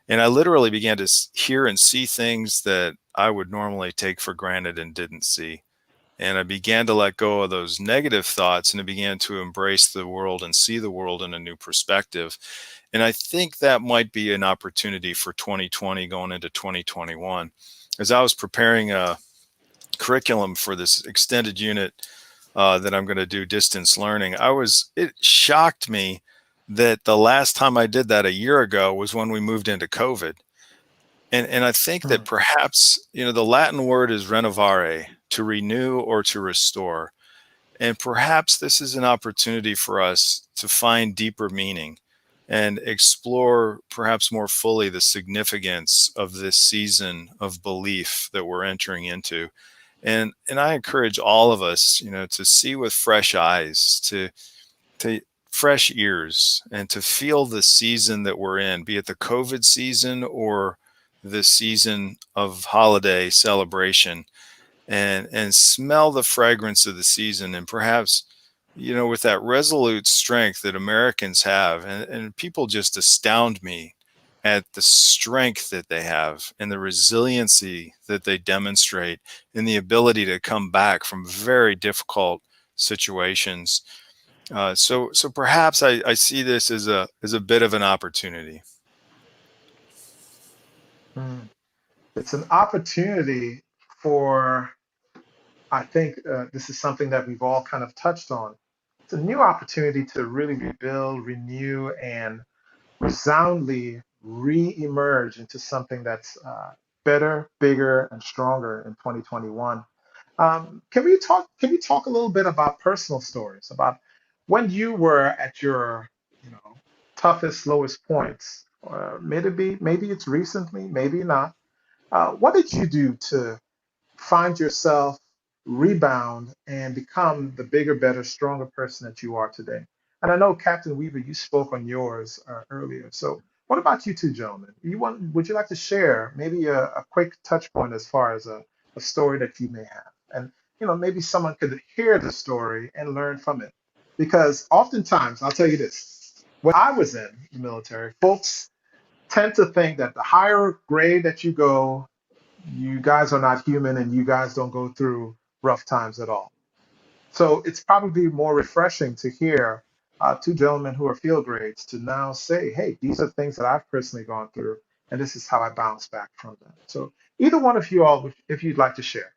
And I literally began to hear and see things that I would normally take for granted and didn't see. And I began to let go of those negative thoughts, and I began to embrace the world and see the world in a new perspective. And I think that might be an opportunity for 2020 going into 2021. As I was preparing curriculum for this extended unit that I'm going to do distance learning, it shocked me that the last time I did that a year ago was when we moved into COVID. And I think that Mm, perhaps, the Latin word is renovare, to renew or to restore. And perhaps this is an opportunity for us to find deeper meaning and explore perhaps more fully the significance of this season of belief that we're entering into. And I encourage all of us, to see with fresh eyes, to fresh ears, and to feel the season that we're in, be it the COVID season or the season of holiday celebration, and smell the fragrance of the season. And perhaps, with that resolute strength that Americans have, and people just astound me at the strength that they have and the resiliency that they demonstrate and the ability to come back from very difficult situations. So perhaps I see this as a bit of an opportunity. mm. It's an opportunity for, I think this is something that we've all kind of touched on. It's a new opportunity to really rebuild, renew, and resoundly re-emerge into something that's better, bigger, and stronger in 2021. Can we talk a little bit about personal stories about when you were at your, you know, toughest, lowest points? Or maybe it's recently, maybe not. What did you do to find yourself, rebound, and become the bigger, better, stronger person that you are today? And I know, Captain Weaver, you spoke on yours earlier. So, what about you two gentlemen? Would you like to share maybe a quick touch point as far as a story that you may have? And, maybe someone could hear the story and learn from it. Because oftentimes, I'll tell you this, when I was in the military, folks tend to think that the higher grade that you go, you guys are not human and you guys don't go through rough times at all. So it's probably more refreshing to hear two gentlemen who are field grades to now say, hey, these are things that I've personally gone through, and this is how I bounce back from them. So either one of you all, if you'd like to share.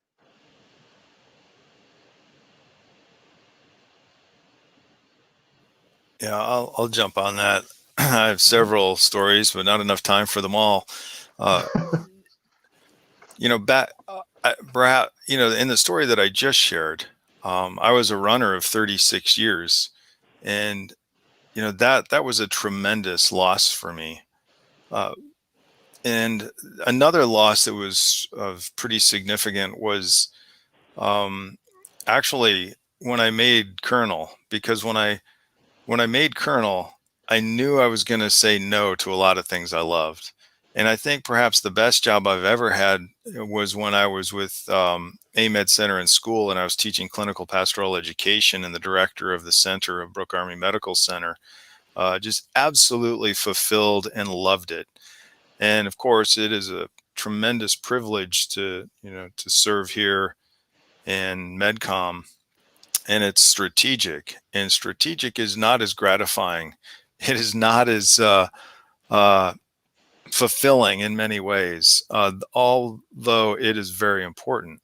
Yeah, I'll jump on that. I have several stories, but not enough time for them all. Uh, back, perhaps, in the story that I just shared, I was a runner of 36 years, and that was a tremendous loss for me. Uh, and another loss that was pretty significant was actually when I made colonel, because when I made colonel, I knew I was going to say no to a lot of things I loved. And I think perhaps the best job I've ever had was when I was with AMED Center in school, and I was teaching clinical pastoral education, and the director of the center of Brooke Army Medical Center just absolutely fulfilled and loved it. And of course, it is a tremendous privilege to serve here in MedCom, and it's strategic. And strategic is not as gratifying. It is not as uh, fulfilling in many ways, although it is very important.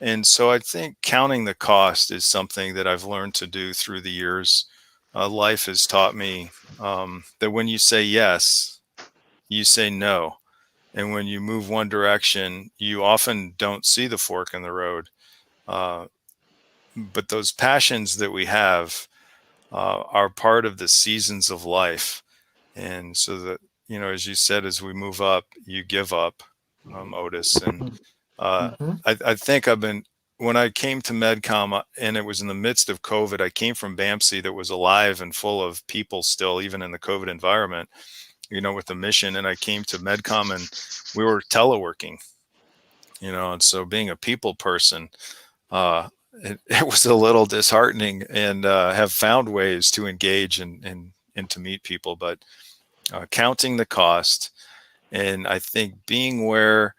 And so I think counting the cost is something that I've learned to do through the years. Life has taught me that when you say yes, you say no. And when you move one direction, you often don't see the fork in the road. Uh, but those passions that we have are part of the seasons of life. And so that, as you said, as we move up, you give up, Otis. And Mm-hmm. I think when I came to MedCom, and it was in the midst of COVID, I came from BAMC that was alive and full of people still, even in the COVID environment, with the mission. And I came to MedCom and we were teleworking, and so being a people person, it was a little disheartening, and have found ways to engage and to meet people, but counting the cost, and I think being where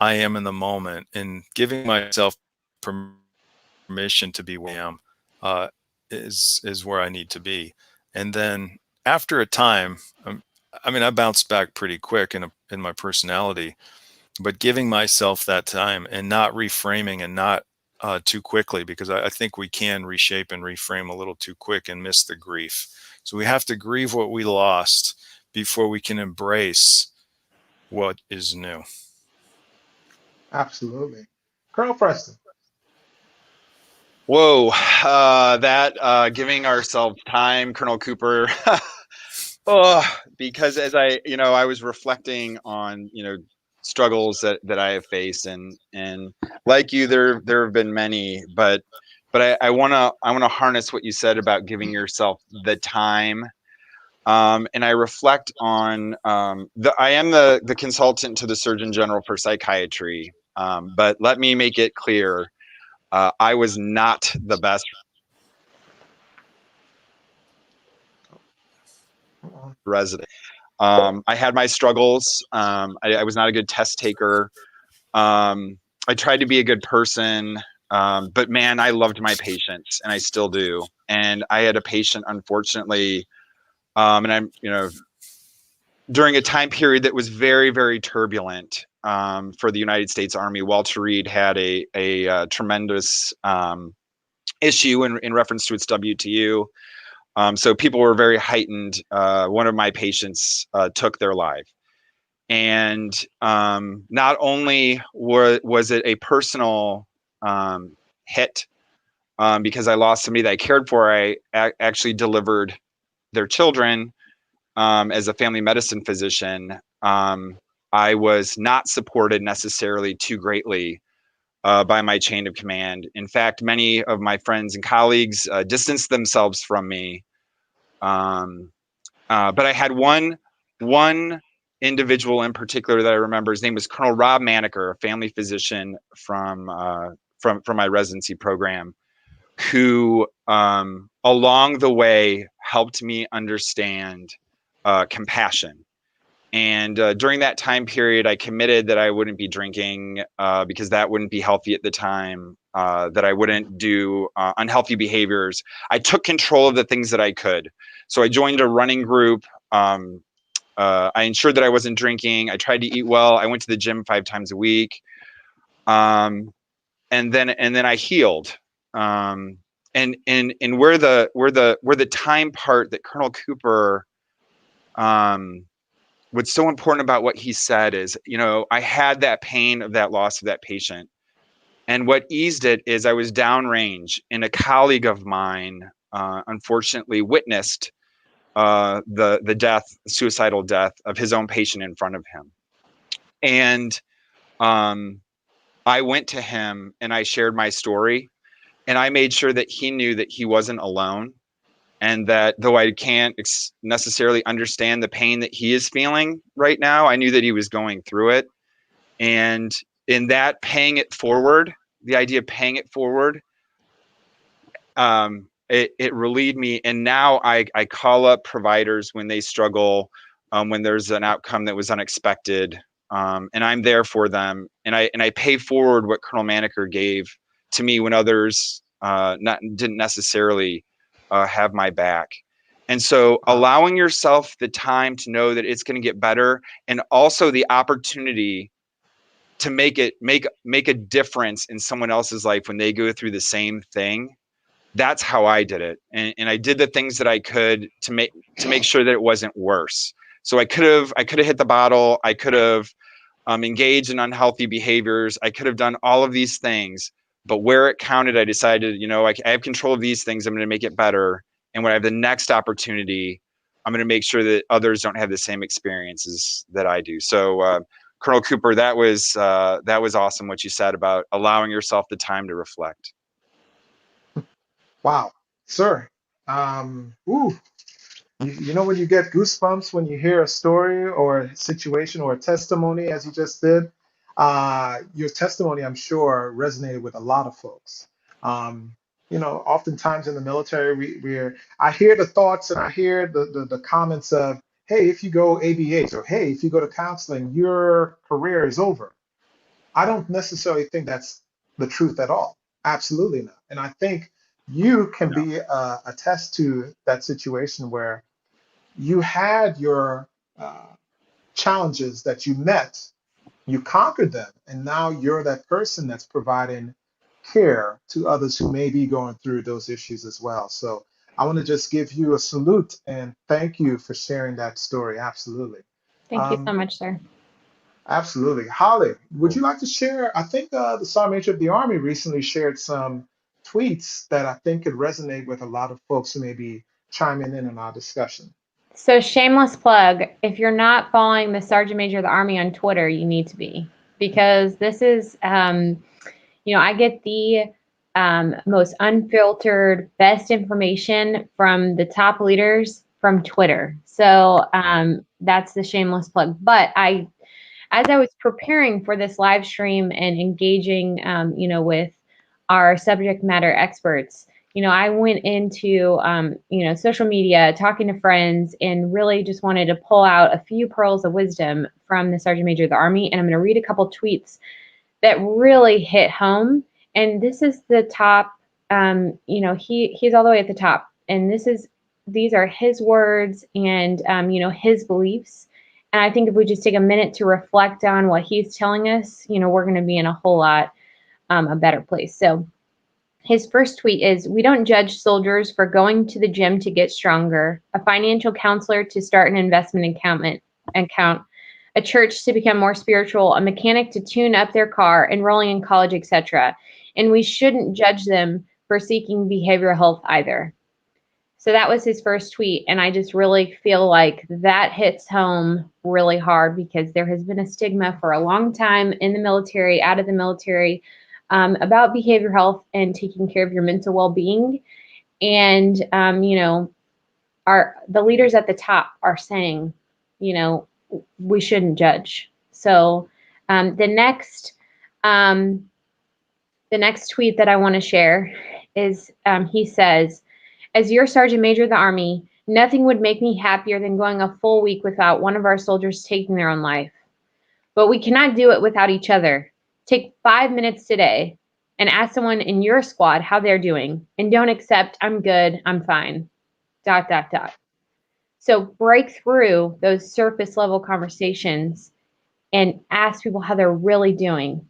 I am in the moment and giving myself permission to be where I am uh, is where I need to be. And then after a time, I mean, I bounced back pretty quick in my personality, but giving myself that time and not reframing and not too quickly, because I think we can reshape and reframe a little too quick and miss the grief. So we have to grieve what we lost before we can embrace what is new. Absolutely. Colonel Preston. Whoa, that giving ourselves time, Colonel Cooper. Oh, because as I was reflecting on, struggles that I have faced, and like you, there have been many, but I wanna harness what you said about giving yourself the time. And I reflect on I am the consultant to the Surgeon General for Psychiatry, but let me make it clear, I was not the best resident. I had my struggles. I was not a good test taker. I tried to be a good person, but man, I loved my patients, and I still do. And I had a patient, unfortunately, and I'm, during a time period that was very, very turbulent for the United States Army. Walter Reed had a tremendous issue in reference to its WTU. So people were very heightened. One of my patients took their life. And not only was it a personal hit, because I lost somebody that I cared for, I actually delivered their children as a family medicine physician. I was not supported necessarily too greatly by my chain of command. In fact, many of my friends and colleagues distanced themselves from me. But I had one individual in particular that I remember. His name was Colonel Rob Maneker, a family physician from my residency program, who along the way helped me understand compassion. And during that time period, I committed that I wouldn't be drinking because that wouldn't be healthy at the time, that I wouldn't do unhealthy behaviors. I took control of the things that I could. So I joined a running group. I ensured that I wasn't drinking. I tried to eat well. I went to the gym 5 times a week. And then I healed. And where the time part that Colonel Cooper, what's so important about what he said is, I had that pain of that loss of that patient. And what eased it is I was downrange, and a colleague of mine, unfortunately, witnessed the suicidal death of his own patient in front of him. And I went to him and I shared my story, and I made sure that he knew that he wasn't alone. And that though I can't necessarily understand the pain that he is feeling right now, I knew that he was going through it. And in that paying it forward, the idea of paying it forward, it relieved me. And now I call up providers when they struggle, when there's an outcome that was unexpected, and I'm there for them. And I pay forward what Colonel Maneker gave to me when others didn't necessarily have my back. And so allowing yourself the time to know that it's going to get better, and also the opportunity to make a difference in someone else's life when they go through the same thing. That's how I did it. And I did the things that I could to make sure that it wasn't worse. So I could have hit the bottle. I could have engaged in unhealthy behaviors. I could have done all of these things, but where it counted, I decided, I have control of these things. I'm going to make it better. And when I have the next opportunity, I'm going to make sure that others don't have the same experiences that I do. So, Colonel Cooper, that was awesome what you said about allowing yourself the time to reflect. Wow, sir. Ooh, you know when you get goosebumps when you hear a story or a situation or a testimony, as you just did. Your testimony, I'm sure, resonated with a lot of folks. Oftentimes in the military, I hear the thoughts and I hear the comments of, "Hey, if you go ABH," or "Hey, if you go to counseling, your career is over." I don't necessarily think that's the truth at all. Absolutely not. And I think you can be attest to that situation where you had your challenges that you met, You conquered them, and now you're that person that's providing care to others who may be going through those issues as well. So I want to just give you a salute and thank you for sharing that story. Absolutely. Thank you so Um, much, sir. absolutely. Holly, would you like to share? I think the Sergeant Major of the Army recently shared some tweets that I think could resonate with a lot of folks who may be chiming in our discussion. So shameless plug, if you're not following the Sergeant Major of the Army on Twitter, you need to be, because this is, I get the most unfiltered, best information from the top leaders from Twitter. So that's the shameless plug. But as I was preparing for this live stream and engaging, with our subject matter experts, I went into, social media, talking to friends, and really just wanted to pull out a few pearls of wisdom from the Sergeant Major of the Army. And I'm going to read a couple tweets that really hit home. And this is the top, he's all the way at the top. And these are his words and, his beliefs. And I think if we just take a minute to reflect on what he's telling us, we're going to be in a whole lot a better place. So his first tweet is, "We don't judge soldiers for going to the gym to get stronger, a financial counselor to start an investment account, a church to become more spiritual, a mechanic to tune up their car, enrolling in college, etc. And we shouldn't judge them for seeking behavioral health either." So that was his first tweet. And I just really feel like that hits home really hard, because there has been a stigma for a long time in the military, out of the military, about behavioral health and taking care of your mental well-being. And, the leaders at the top are saying, we shouldn't judge. So the next tweet that I want to share is, he says, "As your Sergeant Major of the Army, nothing would make me happier than going a full week without one of our soldiers taking their own life. But we cannot do it without each other. Take 5 minutes today and ask someone in your squad how they're doing, and don't accept 'I'm good, I'm fine.' ... So break through those surface level conversations and ask people how they're really doing.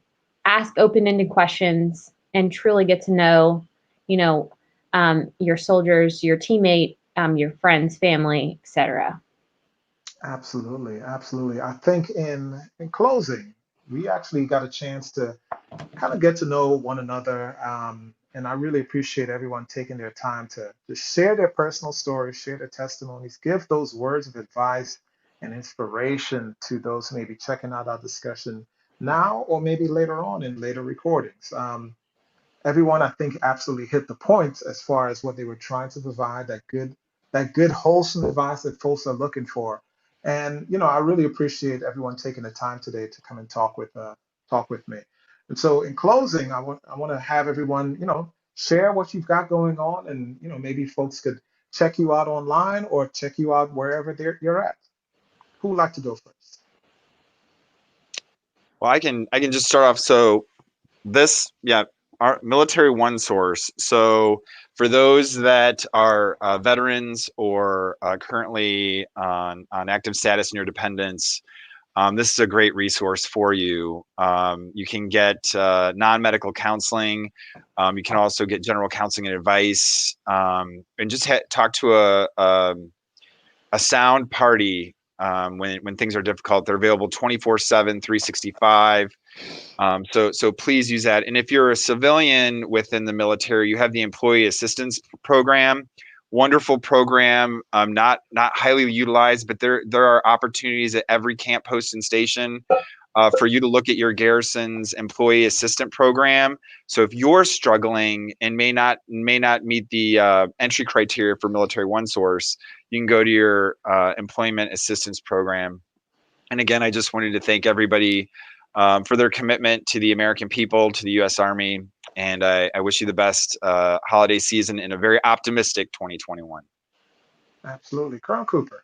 Ask open-ended questions and truly get to know, your soldiers, your teammate, your friends, family, etc." Absolutely, absolutely. I think in closing, we actually got a chance to kind of get to know one another. And I really appreciate everyone taking their time to share their personal stories, share their testimonies, give those words of advice and inspiration to those who may be checking out our discussion now or maybe later on in later recordings. Everyone, I think, absolutely hit the point as far as what they were trying to provide, that good wholesome advice that folks are looking for. And I really appreciate everyone taking the time today to come and talk with me. And so in closing, I want to have everyone, share what you've got going on, and maybe folks could check you out online or check you out wherever you're at. Who would like to go first? Well, I can just start off. So our Military One Source. So for those that are veterans or currently on active status in your dependents, this is a great resource for you. You can get non-medical counseling. You can also get general counseling and advice, and just talk to a sound party when things are difficult. They're available 24/7, 365. So please use that. And if you're a civilian within the military, you have the Employee Assistance Program. Wonderful program, not highly utilized, but there are opportunities at every camp, post, and station for you to look at your garrison's employee assistant program. So if you're struggling and may not meet the entry criteria for Military One Source, you can go to your employment assistance program. And again, I just wanted to thank everybody for their commitment to the American people, to the U.S. Army. And I wish you the best holiday season in a very optimistic 2021. Absolutely. Colonel Cooper.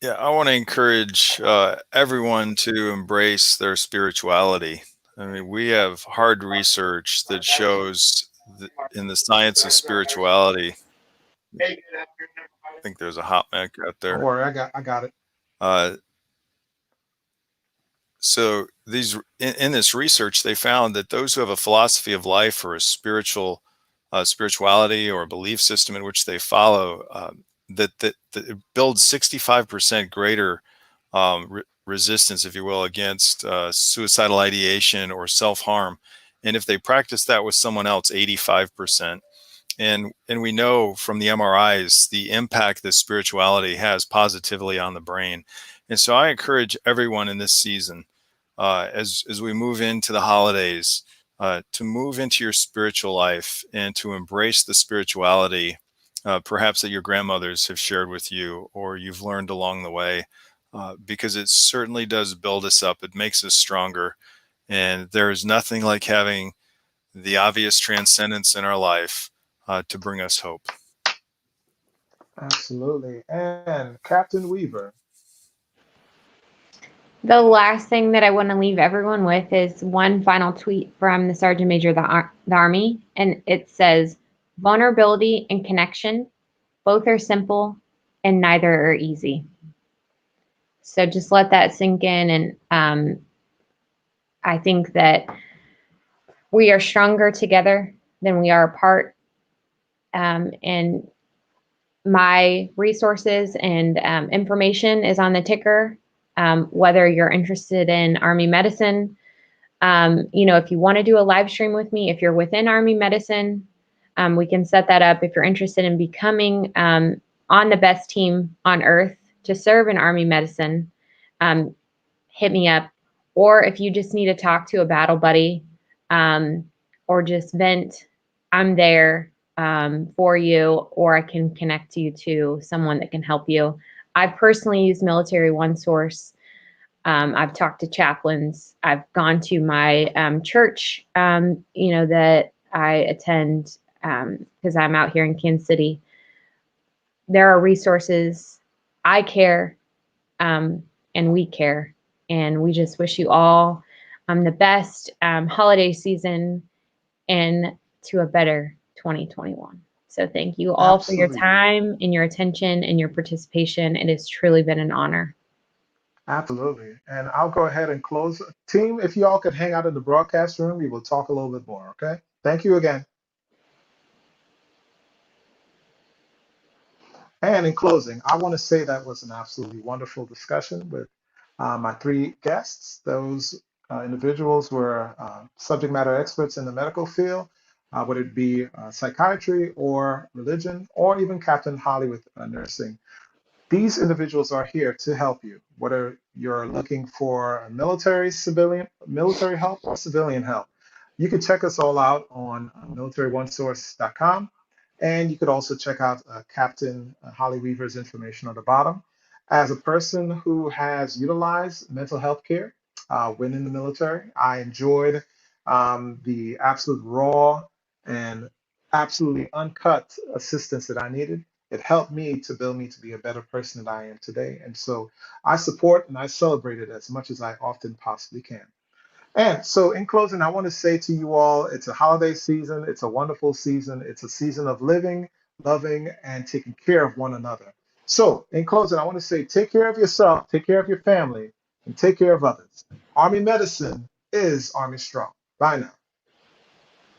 Yeah, I want to encourage everyone to embrace their spirituality. I mean, we have hard research that shows in the science of spirituality I think there's a hot mic out Don't there. worry, I got it. So in this research, they found that those who have a philosophy of life or a spirituality or a belief system in which they follow, that it builds 65% greater resistance, if you will, against suicidal ideation or self-harm. And if they practice that with someone else, 85%. And we know from the MRIs the impact that spirituality has positively on the brain. And so I encourage everyone in this season, as we move into the holidays, to move into your spiritual life and to embrace the spirituality, perhaps that your grandmothers have shared with you or you've learned along the way, because it certainly does build us up. It makes us stronger. And there is nothing like having the obvious transcendence in our life to bring us hope. Absolutely. And Captain Weaver. The last thing that I want to leave everyone with is one final tweet from the Sergeant Major of the Army, and it says, "Vulnerability and connection, both are simple and neither are easy." So just let that sink in, and I think that we are stronger together than we are apart. And my resources and information is on the ticker. Whether you're interested in Army medicine, if you want to do a live stream with me, if you're within Army medicine, we can set that up. If you're interested in becoming on the best team on earth to serve in Army medicine, hit me up. Or if you just need to talk to a battle buddy or just vent, I'm there for you, or I can connect you to someone that can help you. I've personally used Military One Source. I've talked to chaplains. I've gone to my church, that I attend because I'm out here in Kansas City. There are resources. I care, and we care. And we just wish you all the best holiday season and to a better 2021. So thank you all for your Absolutely. time and your attention and your participation. It has truly been an honor. Absolutely. And I'll go ahead and close. Team, if you all could hang out in the broadcast room, we will talk a little bit more, okay? Thank you again. And in closing, I want to say that was an absolutely wonderful discussion with my three guests. Those individuals were subject matter experts in the medical field, whether it be psychiatry or religion, or even Captain Holly with nursing. These individuals are here to help you, whether you're looking for military help or civilian help. You can check us all out on militaryonesource.com, and you could also check out Captain Holly Weaver's information on the bottom. As a person who has utilized mental health care when in the military, I enjoyed the absolute raw and absolutely uncut assistance that I needed. It helped me to build me to be a better person than I am today. And so I support and I celebrate it as much as I often possibly can. And so in closing, I want to say to you all, it's a holiday season. It's a wonderful season. It's a season of living, loving, and taking care of one another. So in closing, I want to say, take care of yourself, take care of your family, and take care of others. Army medicine is Army strong. Bye now.